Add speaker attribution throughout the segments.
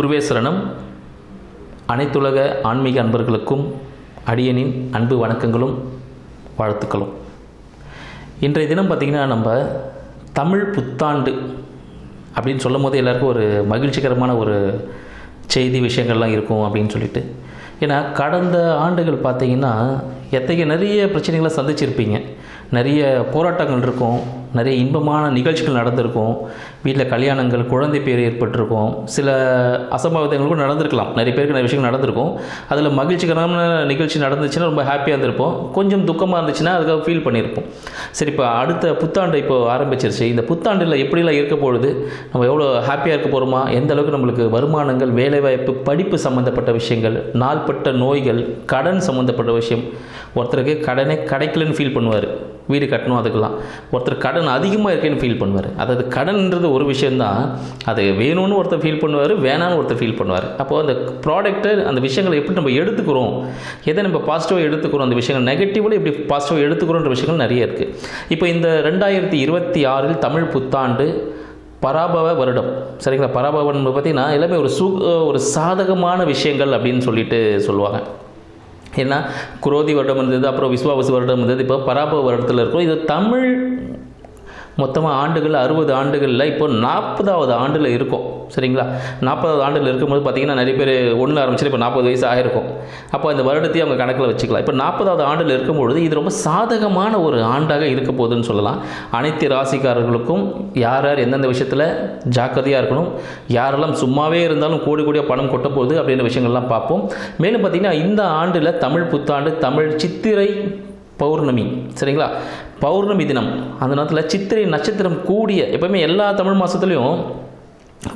Speaker 1: குருவே சரணம். அனைத்துலக ஆன்மீக அன்பர்களுக்கும் அடியனின் அன்பு வணக்கங்களும் வாழ்த்துக்களும். இன்றைய தினம் பார்த்திங்கன்னா, நம்ம தமிழ் புத்தாண்டு அப்படின்னு சொல்லும் போது எல்லாருக்கும் ஒரு மகிழ்ச்சிகரமான ஒரு செய்தி விஷயங்கள்லாம் இருக்கும் அப்படின்னு சொல்லிட்டு. ஏன்னா கடந்த ஆண்டுகள் பார்த்திங்கன்னா நிறைய பிரச்சனைகளை சந்திச்சிருப்பீங்க. நிறைய போராட்டங்கள் இருக்கும், நிறைய இன்பமான நிகழ்ச்சிகள் நடந்திருக்கும், வீட்டில் கல்யாணங்கள், குழந்தை பேர் ஏற்பட்டிருக்கும், சில அசம்பாவிதங்களுக்கும் நடந்திருக்கலாம். நிறைய பேருக்கு நிறைய விஷயங்கள் நடந்திருக்கும். அதில் மகிழ்ச்சிகரமான நிகழ்ச்சி நடந்துச்சுன்னா ரொம்ப ஹாப்பியாக இருந்திருப்போம். கொஞ்சம் துக்கமாக இருந்துச்சுன்னா அதுக்காக ஃபீல் பண்ணியிருப்போம். சரி, இப்போ அடுத்த புத்தாண்டு இப்போ ஆரம்பிச்சிருச்சு. இந்த புத்தாண்டில் எப்படிலாம் இருக்க பொழுது நம்ம எவ்வளோ ஹாப்பியாக இருக்க போகிறோமா, எந்த அளவுக்கு நம்மளுக்கு வருமானங்கள், வேலைவாய்ப்பு, படிப்பு சம்மந்தப்பட்ட விஷயங்கள், நாள்பட்ட நோய்கள், கடன் சம்மந்தப்பட்ட விஷயம். ஒருத்தருக்கு கடனே கிடைக்கலன்னு ஃபீல் பண்ணுவார், வீடு கட்டணும் அதுக்கெல்லாம். ஒருத்தர் கடன் அதிகமாக இருக்கேன்னு ஃபீல் பண்ணுவார். அதாவது கடன்ன்றது ஒரு விஷயந்தான், அது வேணும்னு ஒருத்தர் ஃபீல் பண்ணுவார், வேணான்னு ஒருத்தர் ஃபீல் பண்ணுவார். அப்போது அந்த ப்ராடக்ட்டு, அந்த விஷயங்களை எப்படி நம்ம எடுத்துக்கிறோம், எதை நம்ம பாசிட்டிவாக எடுத்துக்கிறோம், அந்த விஷயங்கள் நெகட்டிவில் எப்படி பாசிட்டிவாக எடுத்துக்கிறோன்ற விஷயங்கள் நிறைய இருக்குது. இப்போ இந்த 2026 தமிழ் புத்தாண்டு பராபவ வருடம், சரிங்களா? பராபவன் பார்த்திங்கன்னா எல்லாமே ஒரு சாதகமான விஷயங்கள் அப்படின்னு சொல்லிட்டு சொல்லுவாங்க. ஏன்னா குரோதி வருடம் இருந்தது, அப்புறம் விஸ்வாவசு வருடம் இருந்தது, இப்போ பராபவ வருடத்தில் இருக்கும். இது தமிழ் மொத்தமாக ஆண்டுகள் 60 ஆண்டுகளில் இப்போ 40வது ஆண்டில் இருக்கும், சரிங்களா? 40வது ஆண்டில் இருக்கும்போது பார்த்திங்கன்னா நிறைய பேர் ஒன்றில் ஆரம்பிச்சு இப்போ 40 வயசு ஆகிருக்கும். அப்போ இந்த வருடத்தையும் அவங்க கணக்கில் வச்சுக்கலாம். இப்போ 40வது ஆண்டில் இருக்கும்பொழுது இது ரொம்ப சாதகமான ஒரு ஆண்டாக இருக்க போகுதுன்னு சொல்லலாம். அனைத்து ராசிக்காரர்களுக்கும் யார் யார் எந்தெந்த விஷயத்தில் ஜாக்கிரதையாக இருக்கணும், யாரெல்லாம் சும்மாவே இருந்தாலும் கோடி கோடியாக பணம் கொட்ட போகுது அப்படின்ற விஷயங்கள்லாம் பார்ப்போம். மேலும் பார்த்திங்கன்னா இந்த ஆண்டில் தமிழ் புத்தாண்டு தமிழ் சித்திரை பௌர்ணமி, சரிங்களா? பௌர்ணமி தினம், அந்த நேரத்தில் சித்திரை நட்சத்திரம் கூடிய, எப்போவுமே எல்லா தமிழ் மாதத்துலேயும்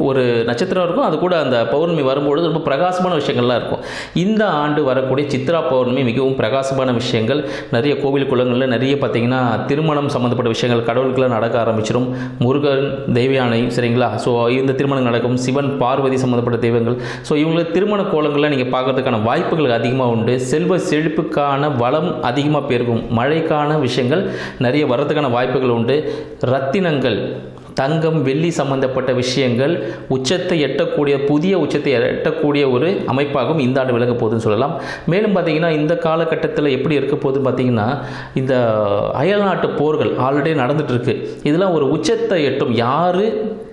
Speaker 1: ஒரு நட்சத்திரம் இருக்கும், அது கூட அந்த பௌர்ணமி வரும்பொழுது ரொம்ப பிரகாசமான விஷயங்கள்லாம் இருக்கும். இந்த ஆண்டு வரக்கூடிய சித்ரா பௌர்ணமி மிகவும் பிரகாசமான விஷயங்கள். நிறைய கோவில் குளங்களில் நிறைய பார்த்திங்கன்னா திருமணம் சம்மந்தப்பட்ட விஷயங்கள், கடவுளுக்கெல்லாம் நடக்க ஆரம்பிச்சிடும். முருகன், தெய்வயானை, சரிங்களா? ஸோ இந்த திருமணம் நடக்கும். சிவன், பார்வதி சம்மந்தப்பட்ட தெய்வங்கள். ஸோ இவங்களுக்கு திருமண கோலங்களில் நீங்கள் பார்க்கறதுக்கான வாய்ப்புகள் அதிகமாக உண்டு. செல்வ செழிப்புக்கான வளம் அதிகமாக பெருகும். மழைக்கான விஷயங்கள் நிறைய வர்றதுக்கான வாய்ப்புகள் உண்டு. ரத்தினங்கள், தங்கம், வெள்ளி சம்பந்தப்பட்ட விஷயங்கள் உச்சத்தை எட்டக்கூடிய, புதிய உச்சத்தை எட்டக்கூடிய ஒரு அமைப்பாகவும் இந்த ஆண்டு விலக போகுதுன்னு சொல்லலாம். மேலும் பார்த்திங்கன்னா இந்த காலகட்டத்தில் எப்படி இருக்க போகுதுன்னு பார்த்திங்கன்னா, இந்த அயல்நாட்டு போர்கள் ஆல்ரெடி நடந்துகிட்ருக்கு. இதெல்லாம் ஒரு உச்சத்தை எட்டும். யார்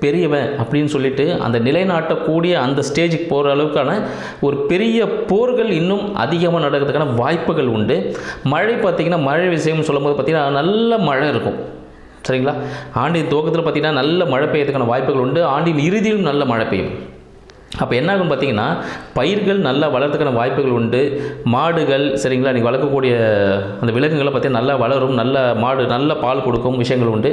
Speaker 1: பெரியவன் அப்படின்னு சொல்லிட்டு அந்த நிலைநாட்டக்கூடிய அந்த ஸ்டேஜுக்கு போகிற அளவுக்கான ஒரு பெரிய போர்கள் இன்னும் அதிகமாக நடக்கிறதுக்கான வாய்ப்புகள் உண்டு. மழை பார்த்திங்கன்னா, மழை விஷயம் சொல்லும் போது பார்த்திங்கன்னா நல்ல மழை இருக்கும், சரிங்களா? ஆண்டின் துவக்கத்தில் பார்த்திங்கன்னா நல்ல மழை பெய்யறதுக்கான வாய்ப்புகள் உண்டு. ஆண்டின் இறுதியிலும் நல்ல மழை பெய்யும். அப்போ என்ன ஆகும் பார்த்திங்கன்னா, பயிர்கள் நல்லா வளர்த்துக்கான வாய்ப்புகள் உண்டு. மாடுகள், சரிங்களா, நீங்கள் வளர்க்கக்கூடிய அந்த விலங்குகளை பார்த்திங்கன்னா நல்லா வளரும், நல்ல மாடு நல்ல பால் கொடுக்கும் விஷயங்கள் உண்டு.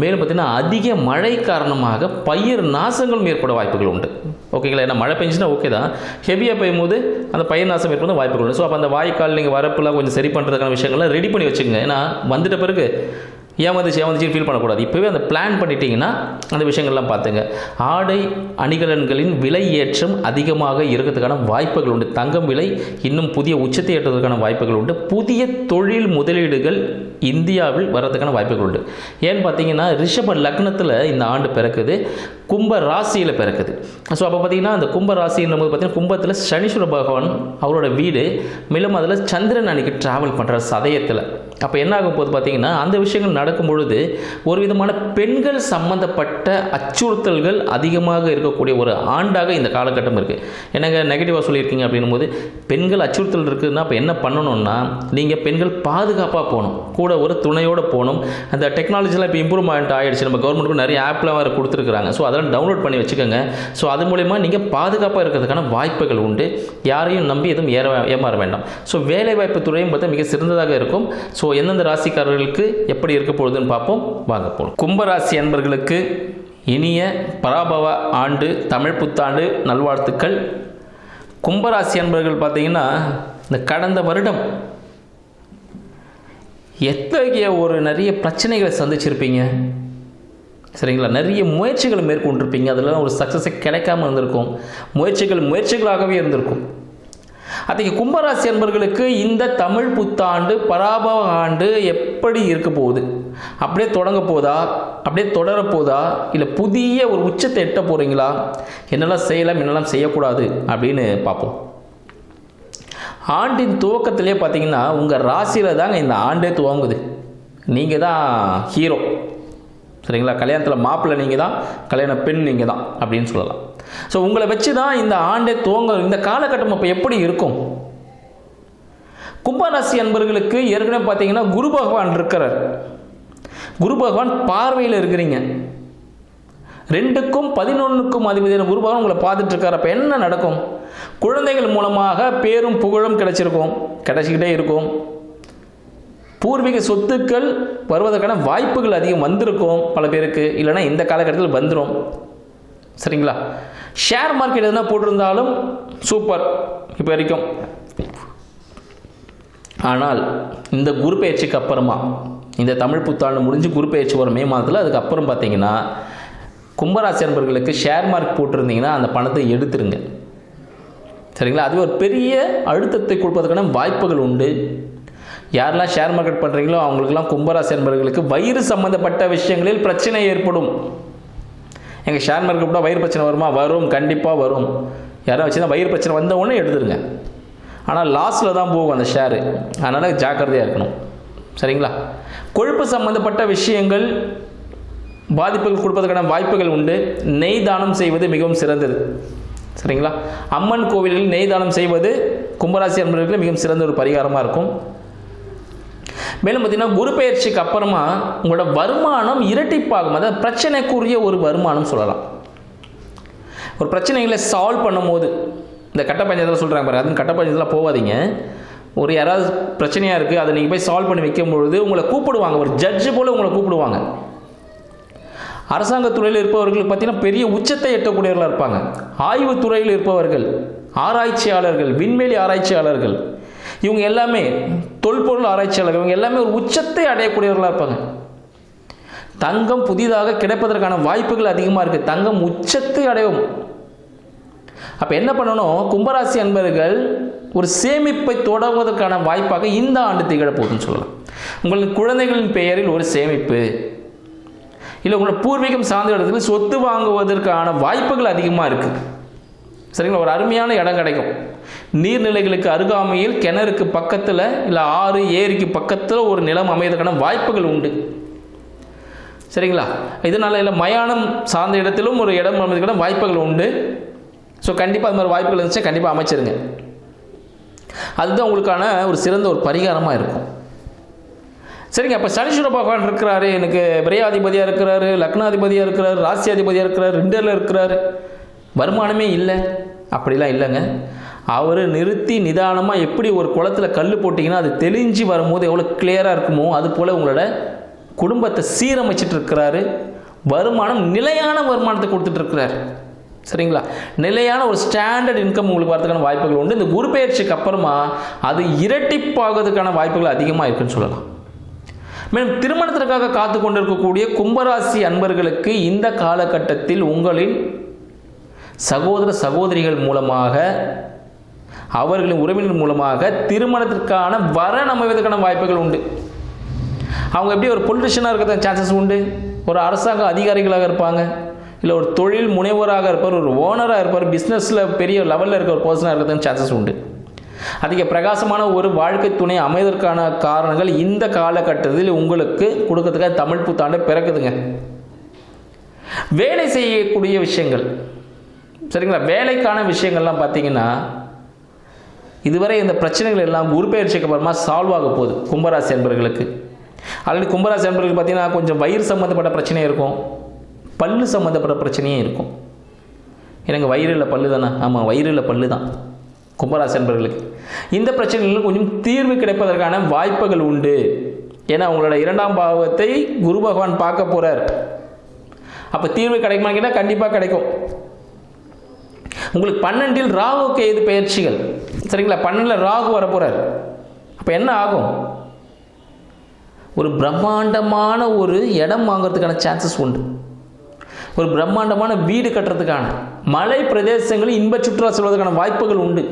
Speaker 1: மேலும் பார்த்திங்கன்னா அதிக மழை காரணமாக பயிர் நாசங்களும் ஏற்பட வாய்ப்புகள் உண்டு, ஓகேங்களா? ஏன்னா மழை பெஞ்சுன்னா ஓகே தான், ஹெவியாக பெய்யும் போது அந்த பயிர் நாசம் ஏற்பட வாய்ப்புகள் உண்டு. ஸோ அப்போ அந்த வாய்க்கால் நீங்கள் வரப்பெல்லாம் கொஞ்சம் சரி பண்ணுறதுக்கான விஷயங்கள்லாம் ரெடி பண்ணி வச்சுக்கோங்க. ஏன்னா வந்துட்ட பிறகு ஏமாந்துச்சு ஃபீல் பண்ணக்கூடாது. இப்போவே அந்த பிளான் பண்ணிட்டீங்கன்னா அந்த விஷயங்கள்லாம் பார்த்துங்க. ஆடை அணிகலன்களின் விலை ஏற்றம் அதிகமாக இருக்கிறதுக்கான வாய்ப்புகள் உண்டு. தங்கம் விலை இன்னும் புதிய உச்சத்தை ஏற்றுவதற்கான வாய்ப்புகள் உண்டு. புதிய தொழில் முதலீடுகள் இந்தியாவில் வர்றதுக்கான வாய்ப்புகள் உண்டு. ஏன்னு பார்த்தீங்கன்னா ரிஷப லக்னத்தில் இந்த ஆண்டு பிறக்குது, கும்ப ராசியில் பிறக்குது. ஸோ அப்போ பார்த்திங்கன்னா அந்த கும்ப ராசின்னும் போது பார்த்திங்கன்னா கும்பத்தில் சனீஸ்வர பகவான் அவரோட வீடு, மேலும் அதில் சந்திரன் அன்னைக்கு ட்ராவல் பண்ணுற சதயத்தில். அப்போ என்ன ஆகும் போது பார்த்திங்கன்னா அந்த விஷயங்கள் நடக்கும் பொழுது ஒரு விதமான பெண்கள் சம்மந்தப்பட்ட அச்சுறுத்தல்கள் அதிகமாக இருக்கக்கூடிய ஒரு ஆண்டாக இந்த காலகட்டம் இருக்குது. எனக்கு நெகட்டிவாக சொல்லியிருக்கீங்க அப்படின்னும் போது பெண்கள் அச்சுறுத்தல் இருக்குதுன்னா அப்போ என்ன பண்ணணும்னா, நீங்கள் பெண்கள் பாதுகாப்பாக போகணும், கூட ஒரு துணையோடு போகணும். அந்த டெக்னாலஜிலாம் இப்போ இம்ப்ரூவ்மெண்ட் ஆகிடுச்சு, நம்ம கவர்மெண்ட்டுக்கு நிறைய ஆப்லாம் வேறு கொடுத்துருக்குறாங்க. ஸோ அதெல்லாம் டவுன்லோட் பண்ணி வச்சுக்கோங்க. ஸோ அது மூலமா நீங்கள் பாதுகாப்பாக இருக்கிறதுக்கான வாய்ப்புகள் உண்டு. யாரையும் நம்பி எதுவும் ஏமாற வேண்டாம். ஸோ வேலைவாய்ப்பு துறையும் பார்த்தா மிக சிறந்ததாக இருக்கும். ஸோ எந்தெந்த ராசிக்காரர்களுக்கு எப்படி இருக்க போகுதுன்னு பார்ப்போம், வாங்க போகலாம். கும்பராசி அன்பர்களுக்கு இனிய பராபவ ஆண்டு தமிழ் புத்தாண்டு நல்வாழ்த்துக்கள். கும்பராசி அன்பர்கள் பார்த்தீங்கன்னா இந்த கடந்த வருடம் எத்தகைய ஒரு நிறைய பிரச்சனைகளை சந்திச்சிருப்பீங்க, சரிங்களா? நிறைய முயற்சிகளை மேற்கொண்டிருப்பீங்க, அதெல்லாம் ஒரு சக்ஸஸை கிடைக்காம இருந்திருக்கும். முயற்சிகளாகவே இருந்திருக்கும். அதுக்கு கும்பராசி அன்பர்களுக்கு இந்த தமிழ் புத்தாண்டு பராபவ ஆண்டு எப்படி இருக்க போகுது, அப்படியே தொடங்க போதா அப்படியே தொடரப்போதா, இல்லை புதிய ஒரு உச்சத்தை எட்ட போகிறீங்களா, என்னெல்லாம் செய்யலாம் என்னெல்லாம் செய்யக்கூடாது அப்படின்னு பார்ப்போம். ஆண்டின் துவக்கத்திலே பார்த்தீங்கன்னா உங்கள் ராசியில் தாங்க இந்த ஆண்டே துவங்குது. நீங்கள் தான் ஹீரோ, சரிங்களா? கல்யாணத்தில் மாப்பிள்ளை நீங்கள் தான், கல்யாண பெண் நீங்கள் தான் அப்படின்னு சொல்லலாம். ஸோ உங்களை வச்சு தான் இந்த ஆண்டே துவங்க. இந்த காலகட்டம் அப்போ எப்படி இருக்கும்? கும்பராசி அன்பர்களுக்கு ஏற்கனவே பார்த்தீங்கன்னா குரு பகவான் இருக்கிறார். குரு பகவான் பார்வையில் இருக்கிறீங்க. 2க்கும் 11க்கும் அதிபதியான குரு பகவான் உங்களை பார்த்துட்டு இருக்கார். அப்போ என்ன நடக்கும்? குழந்தைகள் மூலமாக பேரும் புகழும் கிடைச்சிக்கிட்டே இருக்கும். பூர்வீக சொத்துக்கள் வருவதற்கான வாய்ப்புகள் அதிகம் வந்திருக்கும் பல பேருக்கு, இல்லைன்னா இந்த காலகட்டத்தில் வந்துடும். சரிங்களா? ஷேர் மார்க்கெட் எதுனா போட்டிருந்தாலும் சூப்பர் இப்போ வரைக்கும். ஆனால் இந்த குரு பயிற்சிக்கு அப்புறமா, இந்த தமிழ் புத்தாண்டு முடிஞ்சு குரு பயிற்சி வரும் மே மாதத்தில், அதுக்கப்புறம் பார்த்தீங்கன்னா கும்பராசி அன்பர்களுக்கு ஷேர் மார்க் போட்டிருந்தீங்கன்னா அந்த பணத்தை எடுத்துருங்க. சரிங்களா? அது ஒரு பெரிய அழுத்தத்தை கொடுப்பதற்கான வாய்ப்புகள் உண்டு. யாரெல்லாம் ஷேர் மார்க்கெட் பண்ணுறீங்களோ அவங்களுக்கெல்லாம் கும்பராசி அன்பர்களுக்கு வயிறு சம்மந்தப்பட்ட விஷயங்களில் பிரச்சனை ஏற்படும். எங்கள் ஷேர் மார்க்கெட் கூட வயிறு பிரச்சனை வருமா? வரும், கண்டிப்பாக வரும். யாரும் வச்சுன்னா வயிறு பிரச்சனை வந்த உடனே எடுத்துருங்க. ஆனால் லாஸில் தான் போகும் அந்த ஷேரு. அதனால் ஜாக்கிரதையாக இருக்கணும். சரிங்களா? கொழுப்பு சம்மந்தப்பட்ட விஷயங்கள் பாதிப்புகள் கொடுப்பதற்கான வாய்ப்புகள் உண்டு. நெய் தானம் செய்வது மிகவும் சிறந்தது. சரிங்களா? அம்மன் கோவில்களில் நெய் தானம் செய்வது கும்பராசி அன்பர்களுக்கு மிகவும் சிறந்த ஒரு பரிகாரமாக இருக்கும். மேலும் பார்த்தீங்கன்னா குரு பயிற்சிக்கு அப்புறமா உங்களோட வருமானம் இரட்டிப்பாகும். அதாவது பிரச்சனைக்குரிய ஒரு வருமானம் சொல்லலாம். ஒரு பிரச்சனைகளை சால்வ் பண்ணும் போது, இந்த கட்ட பஞ்சாயத்தில் சொல்கிறாங்க பாரு, அது கட்ட பஞ்சாயத்தில் போகாதீங்க. ஒரு யாராவது பிரச்சனையாக இருக்குது, அதை நீங்கள் போய் சால்வ் பண்ணி வைக்கும் பொழுது உங்களை கூப்பிடுவாங்க. ஒரு ஜட்ஜு போல் உங்களை கூப்பிடுவாங்க. அரசாங்க துறையில் இருப்பவர்களுக்கு பார்த்தீங்கன்னா பெரிய உச்சத்தை எட்டக்கூடியவர்களாக இருப்பாங்க. ஆய்வுத்துறையில் இருப்பவர்கள், ஆராய்ச்சியாளர்கள், விண்வெளி ஆராய்ச்சியாளர்கள், இவங்க எல்லாமே தொல்பொருள் ஆராய்ச்சியாளர்கள், இவங்க எல்லாமே ஒரு உச்சத்தை அடையக்கூடியவர்களாக இருப்பாங்க. தங்கம் புதிதாக கிடைப்பதற்கான வாய்ப்புகள் அதிகமாக இருக்குது. தங்கம் உச்சத்தை அடையும். அப்போ என்ன பண்ணணும்? கும்பராசி அன்பர்கள் ஒரு சேமிப்பை தொடங்குவதற்கான வாய்ப்பாக இந்த ஆண்டு திகழ போகுதுன்னு சொல்லலாம். உங்களுக்கு குழந்தைகளின் பெயரில் ஒரு சேமிப்பு, இல்லை உங்களோட பூர்வீகம் சார்ந்த இடத்துல சொத்து வாங்குவதற்கான வாய்ப்புகள் அதிகமாக இருக்குது. சரிங்களா? ஒரு அருமையான இடம் கிடைக்கும். நீர்நிலைகளுக்கு அருகாமையில், கிணறுக்கு பக்கத்தில், இல்லை ஆறு ஏரிக்கு பக்கத்தில் ஒரு நிலம் அமைவதற்கான வாய்ப்புகள் உண்டு. சரிங்களா? இதனால் இல்லை மயானம் சார்ந்த இடத்திலும் ஒரு இடம் அமைவதற்கான வாய்ப்புகள் உண்டு. ஸோ கண்டிப்பாக அது மாதிரி வாய்ப்புகள் இருந்துச்சு, கண்டிப்பாக அமைச்சிருங்க. அதுதான் உங்களுக்கான ஒரு சிறந்த ஒரு பரிகாரமாக இருக்கும். சரிங்க. அப்போ சனீஸ்வர பகவான் இருக்கிறாரு, எனக்கு விரையாதிபதியாக இருக்கிறாரு, லக்னாதிபதியாக இருக்கிறாரு, ராசியாதிபதியாக இருக்கிறாரு, 2ல் இருக்கிறாரு, வருமானமே இல்லை, அப்படிலாம் இல்லைங்க. அவர் நிறுத்தி நிதானமாக எப்படி ஒரு குளத்தில் கல் போட்டிங்கன்னா அது தெளிஞ்சு வரும்போது எவ்வளோ கிளியராக இருக்குமோ அது போல் உங்களோட குடும்பத்தை சீரமைச்சிட்டு இருக்கிறாரு. வருமானம் நிலையான வருமானத்தை கொடுத்துட்டு இருக்கிறார். சரிங்களா? நிலையான ஒரு ஸ்டாண்டர்ட் இன்கம் உங்களுக்கு வரதுக்கான வாய்ப்புகள் உண்டு. இந்த குரு பயிற்சிக்கு அப்புறமா அது இரட்டிப்பாகிறதுக்கான வாய்ப்புகள் அதிகமாக இருக்குன்னு சொல்லலாம். மேலும் திருமணத்திற்காக காத்து கொண்டிருக்கக்கூடிய கும்பராசி அன்பர்களுக்கு இந்த காலகட்டத்தில் உங்களின் சகோதர சகோதரிகள் மூலமாக, அவர்களின் உறவினர் மூலமாக திருமணத்திற்கான வரன் அமைவதற்கான வாய்ப்புகள் உண்டு. அவங்க எப்படி ஒரு பொலிட்டிஷியனாக இருக்கிற சான்சஸ் உண்டு, ஒரு அரசாங்க அதிகாரிகளாக இருப்பாங்க, இல்லை ஒரு தொழில் முனைவராக இருப்பார், ஒரு ஓனராக இருப்பார், பிஸ்னஸில் பெரிய லெவலில் இருக்க ஒரு பர்சனாக இருக்கிறதுக்கு சான்சஸ் உண்டு. அதிக பிரகாசமான ஒரு வாழ்க்கை துணை அமைவதற்கான காரணங்கள் இந்த காலகட்டத்தில் உங்களுக்கு கொடுக்கறதுக்காக தமிழ் புத்தாண்டு பிறக்குதுங்க. வேலை செய்யக்கூடிய விஷயங்கள், சரிங்களா? வேலைக்கான விஷயங்கள்லாம் பார்த்தீங்கன்னா இதுவரை இந்த பிரச்சனைகள் எல்லாம் குரு பயிற்சிக்கு அப்புறமா சால்வ் ஆக போகுது கும்பராசி அன்பர்களுக்கு. ஆல்ரெடி கும்பராசி அன்பர்களுக்கு பார்த்தீங்கன்னா கொஞ்சம் வயிறு சம்மந்தப்பட்ட பிரச்சனையும் இருக்கும், பல்லு சம்மந்தப்பட்ட பிரச்சனையும் இருக்கும். எனக்கு வயிறில் பல்லு தானே? ஆமாம், வயிறில் பல்லு தான் கும்பராசி அன்பர்களுக்கு. இந்த பிரச்சனைகளும் கொஞ்சம் தீர்வு கிடைப்பதற்கான வாய்ப்புகள் உண்டு. ஏன்னா உங்களோட 2ஆம் பாவத்தை குரு பகவான் பார்க்க போகிறார். அப்போ தீர்வு கிடைக்குமான்னு கேட்டால் கண்டிப்பாக கிடைக்கும். உங்களுக்கு 12ல் ராகு கேது பயிற்சிகள், சரிங்களா? 12ல் ராகு வர போகிறார். அப்போ என்ன ஆகும்? ஒரு பிரம்மாண்டமான ஒரு இடம் வாங்கிறதுக்கான சான்சஸ் உண்டு. ஒரு பிரம்மாண்டமான வீடு கட்டுறதுக்கான, மலை பிரதேசங்களில் இன்ப சுற்றுலா செல்வதற்கான வாய்ப்புகள் உண்டு.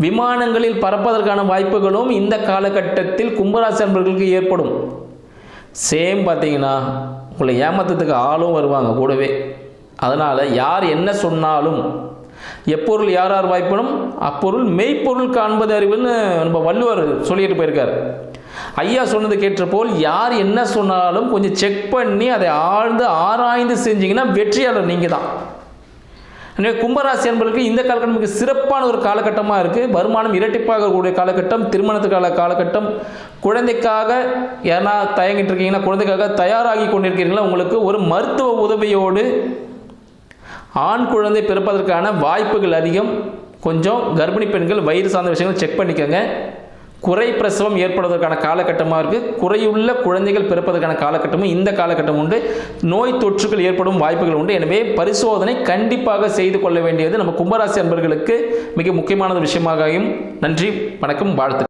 Speaker 1: விமானங்களில் பறப்பதற்கான வாய்ப்புகளும் இந்த காலகட்டத்தில் கும்பராசி அன்பர்களுக்கு ஏற்படும். சேம் பார்த்தீங்கன்னா உங்களை ஏமாத்துறதுக்கு ஆளும் வருவாங்க கூடவே. அதனால் யார் என்ன சொன்னாலும் எப்பொருள் யார் யார் வாய்ப்படும் அப்பொருள் மெய்ப்பொருள் காண்பது அறிவுன்னு நம்ம வள்ளுவர் சொல்லிட்டு போயிருக்கார். ஐயா சொன்னது கேட்ட போல் யார் என்ன சொன்னாலும் கொஞ்சம் செக் பண்ணி அதை ஆழ்ந்து ஆராய்ந்து செஞ்சீங்கன்னா வெற்றியாளர் நீங்கள் தான். எனவே கும்பராசி என்பதற்கு இந்த காலகட்டம் மிக சிறப்பான ஒரு காலகட்டமாக இருக்குது. வருமானம் இரட்டிப்பாகக்கூடிய காலகட்டம், திருமணத்துக்கான காலகட்டம், குழந்தைக்காக ஏன்னா தயங்கிட்டு இருக்கீங்கன்னா குழந்தைக்காக தயாராகி கொண்டிருக்கிறீங்களா, உங்களுக்கு ஒரு மருத்துவ உதவியோடு ஆண் குழந்தை பிறப்பதற்கான வாய்ப்புகள் அதிகம். கொஞ்சம் கர்ப்பிணி பெண்கள் வயிறு சார்ந்த விஷயங்கள் செக் பண்ணிக்கோங்க. குறை பிரசவம் ஏற்படுவதற்கான காலகட்டமாக இருக்குது. குறையுள்ள குழந்தைகள் பிறப்பதற்கான காலகட்டமும் இந்த காலகட்டம் உண்டு. நோய் தொற்றுகள் ஏற்படும் வாய்ப்புகள் உண்டு. எனவே பரிசோதனை கண்டிப்பாக செய்து கொள்ள வேண்டியது நம்ம கும்பராசி அன்பர்களுக்கு மிக முக்கியமான விஷயமாகவும். நன்றி, வணக்கம், வாழ்த்து.